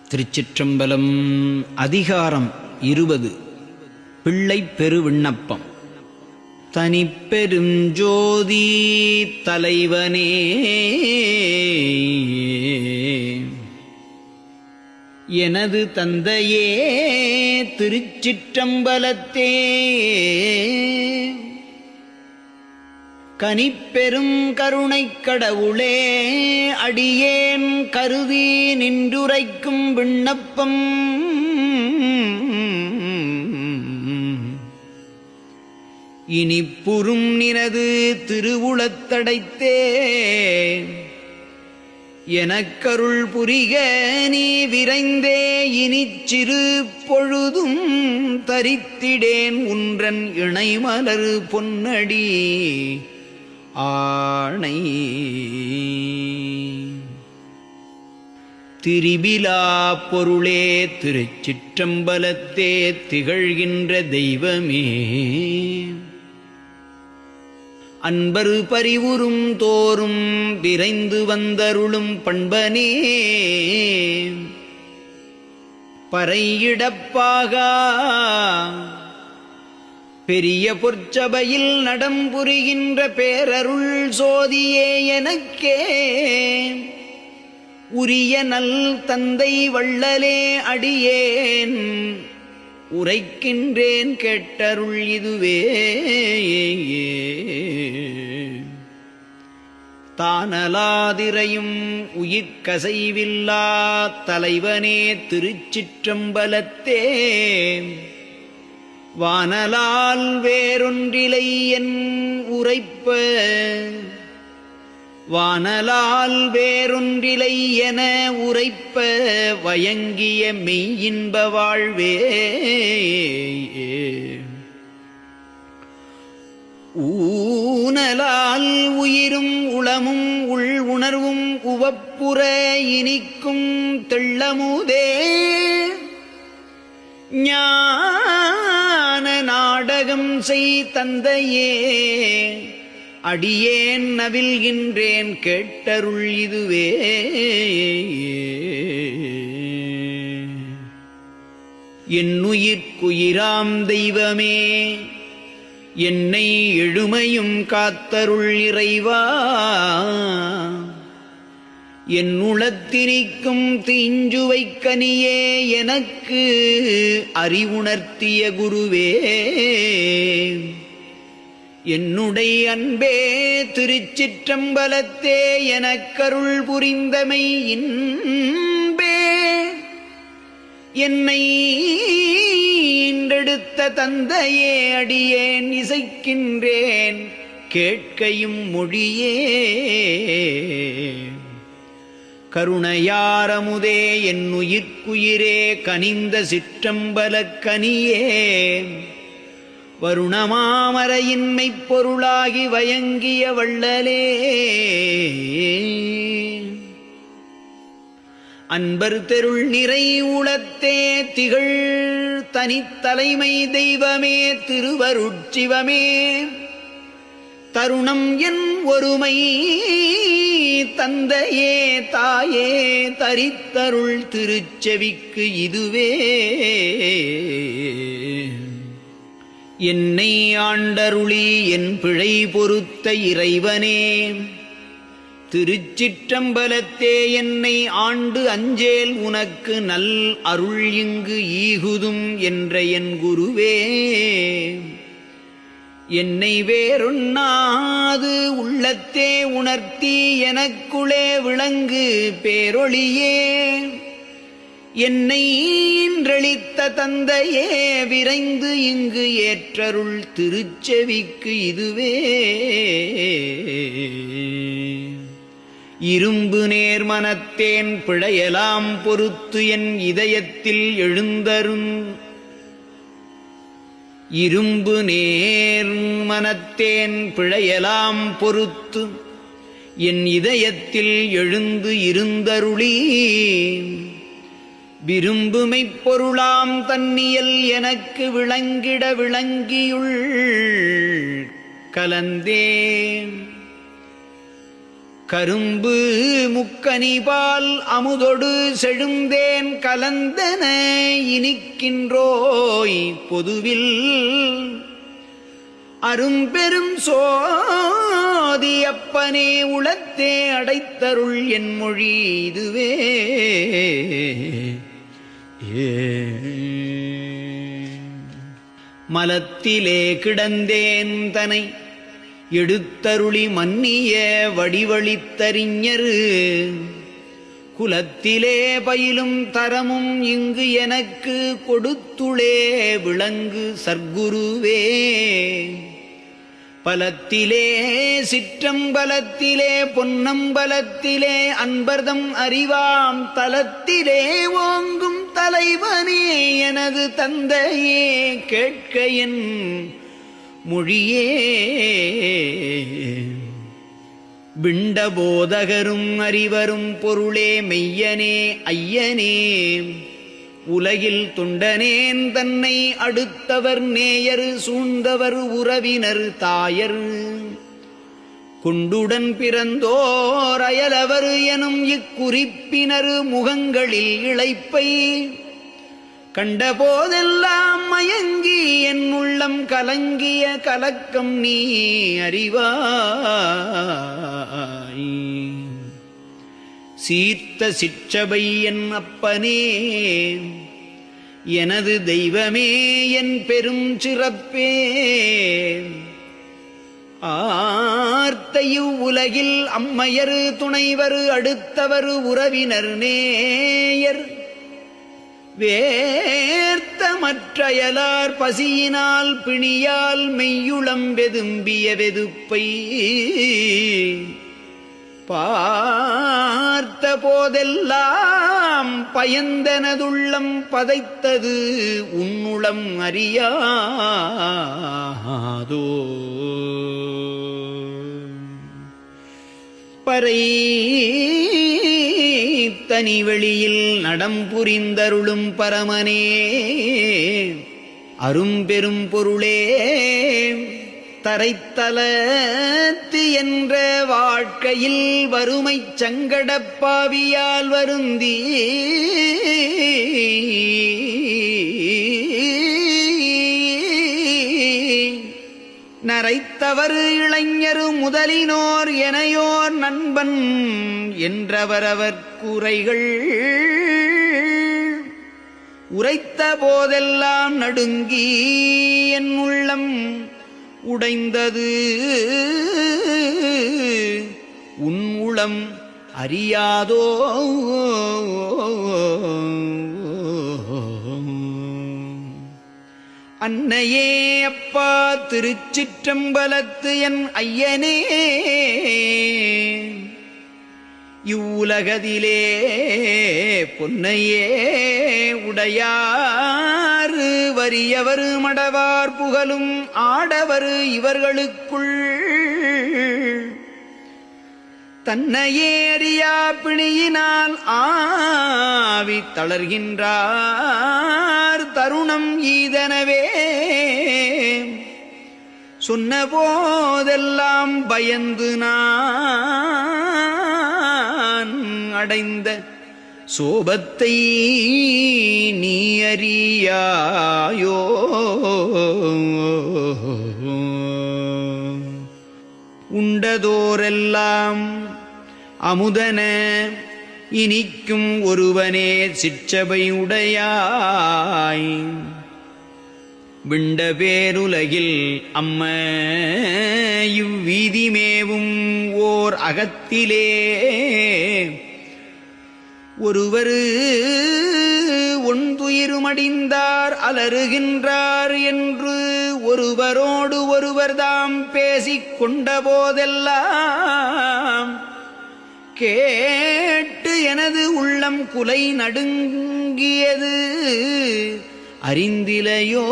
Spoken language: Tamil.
திருச்சிற்றம்பலம். அதிகாரம் 20. பிள்ளைப் பெரு விண்ணப்பம். தனிப்பெரும் ஜோதி தலைவனே, எனது தந்தையே திருச்சிற்றம்பலத்தே, கனிப்பெரும் கருணைக் கடவுளே, அடியேன் கருதி நின்றுரைக்கும் விண்ணப்பம் இனிப்புறும் நினது திருவுளத்தடைத்தே, எனக்கருள் புரிக நீ விரைந்தே, இனிச் சிறு பொழுதும் தரித்திடேன் உன்றன் இணைமலர் பொன்னடி ஆணை. திரிபிலா பொருளே திருச்சிற்றம்பலத்தே, திகழ்கின்ற தெய்வமே, அன்பரு பரிவுறும் தோறும் விரைந்து வந்தருளும் பண்பனே, பறையிடப்பாகா பெரிய பொற்சபையில் நடம்புரிகின்ற பேரருள் சோதியே, எனக்கே உரிய நல் தந்தை வள்ளலே, அடியேன் உரைக்கின்றேன் கேட்டருள் இதுவே. தானலாதிரையும் உயிர்க்கசைவில்லா தலைவனே திருச்சிற்றம்பலத்தே, வானலால் வேறொன்றிலை என் உரைப்ப, வானலால் வேறொன்றிலை என உரைப்ப, வயங்கிய மெய்யின்ப வாழ்வே. ஊனலால் உயிரும் உளமும் உள் உணர்வும் உவப்புற இனிக்கும் தெள்ளமுதே, ஞான நாடகம் செய் தந்தையே, அடியேன் நவில்கின்றேன் கேட்டருள் இதுவே. என்னுயிர்க்குயிராம் தெய்வமே, என்னை எழுமையும் காத்தருள் இறைவா, என் உளத்தினிக்கும் தீஞ்சுவைக் கனியே, எனக்கு அறிவுணர்த்திய குருவே. என்னுடைய அன்பே திருச்சிற்றம்பலத்தே, எனக்கருள் புரிந்தமை இன்பே, என்னை ஈன்றெடுத்த தந்தையே, அடியேன் இசைக்கின்றேன் கேட்கையும் மொழியே. கருணையாரமுதே என்னுயிர்க்குயிரே, கனிந்த சிற்றம்பலக் கனியே, வருணமாமரையின்மை பொருளாகி வயங்கிய வள்ளலே, அன்பர் தெருள் நிறை உளத்தே, திகழ் தனித்தலைமை தெய்வமே, திருவருட்சிவமே, தருணம் என் ஒருமை தந்தையே, தாயே, தரித்தருள் திருச்செவிக்கு இதுவே. என்னை ஆண்டருளி என் பிழை பொறுத்த இறைவனே, திருச்சிற்றம்பலத்தே, என்னை ஆண்டு அஞ்சேல் உனக்கு நல் அருள் இங்கு ஈகுதும் என்ற என் குருவே. என்னை வேறொண்ணாது உள்ளத்தே உணர்த்தி, எனக்குளே விளங்கு பேரொளியே, என்னை ஈன்றளித்த தந்தையே, விரைந்து இங்கு ஏற்றருள் திருச்செவிக்கு இதுவே. இரும்பு நேர் மனத்தேன் பிழையலாம் பொறுத்து, என் இதயத்தில் எழுந்தருள், இரும்பு நேர் மனத்தேன் பிழையலாம் பொறுத்து, என் இதயத்தில் எழுந்து இருந்தருளி, விரும்புமைப் பொருளாம் தன்னியல் எனக்கு விளங்கிட விளங்கியுள் கலந்தே. கரும்பு முக்கனிபால் அமுதொடு செழுந்தேன் கலந்தன இனிக்கின்றோய் பொதுவில் அரும்பெரும் சோதி அப்பனே உளத்தே அடைத்தருள் என் மொழி இதுவே. மலத்திலே கிடந்தேன் தனை எடுத்தருளி மன்னிய வடிவழித்தறிஞரு குலத்திலே பயிலும் தரமும் இங்கு எனக்கு கொடுத்துளே விளங்கு சர்க்குருவே. பலத்திலே சிற்றம்பலத்திலே பொன்னம்பலத்திலே அன்பர்தம் அறிவாம் தலத்திலே ஓங்கும் தலைவனே எனது தந்தையே கேட்க என் மொழியே. பிண்டபோதகரும் அறிவரும் பொருளே மெய்யனே ஐயனே உலகில் தொண்டனேன் தன்னை அடுத்தவர் நேயர் சூழ்ந்தவர் உறவினர் தாயர் கொண்டுடன் பிறந்தோர் அயலவர் எனும் இக்குறிப்பினர் முகங்களில் இளைப்பை கண்டபோதெல்லாம் மயங்கி என் உள்ளம் கலங்கிய கலக்கம் நீ அறிவாய். சீர்த்த சிற்றபை என் அப்பனே எனது தெய்வமே என் பெரும் சிறப்பே. ஆர்த்தையு உலகில் அம்மையரு துணைவர் அடுத்தவர் உறவினர் நேயர் வேர்த்த மற்றையலார் பசியினால் பிணியால் மெய்யுளம் வெதும்பிய வெதுப்பை பார்த்த போதெல்லாம் பயந்தனதுள்ளம் பதைத்தது உன்னுளம் அறியாதோ. பறை தனிவெளியில் நடம்புரிந்தருளும் பரமனே அரும்பெரும் பொருளே தரைத்தலத்து என்ற வாழ்க்கையில் வறுமைச் சங்கடப்பாவியால் வருந்தி நரைத்தவர் இளைஞரு முதலினோர் எனையோர் நண்பன் என்றவரவர் கூரைகள் உரைத்த போதெல்லாம் நடுங்கி என் உள்ளம் உடைந்தது உன் உளம் அறியாதோ. அன்னையே அப்பா திருச்சிற்றம்பலத்து என் ஐயனே இவ்வுலகதிலே பொன்னையே உடையாறு வறியவர் மடவார் புகழும் ஆடவர் இவர்களுக்குள் தன்னையே அறியா பிணியினால் ஆவி தளர்கின்றார் தருணம் ஈதனவே சொன்ன போதெல்லாம் பயந்து நான் அடைந்த சோபத்தை நீ அறியாயோ. உண்டதோரெல்லாம் அமுதன இனிக்கும் ஒருவனே சிற்றபை உடையாய் விண்ட பேருலகில் அம்ம இவ்வீதிமேவும் ஓர் அகத்திலே ஒருவரு ஒன்துயிருமடிந்தார் அலறுகின்றார் என்று ஒருவரோடு ஒருவர்தாம் பேசிக் கொண்ட போதெல்லாம் கேட்டு எனது உள்ளம் குலை நடுங்கியது அறிந்திலையோ.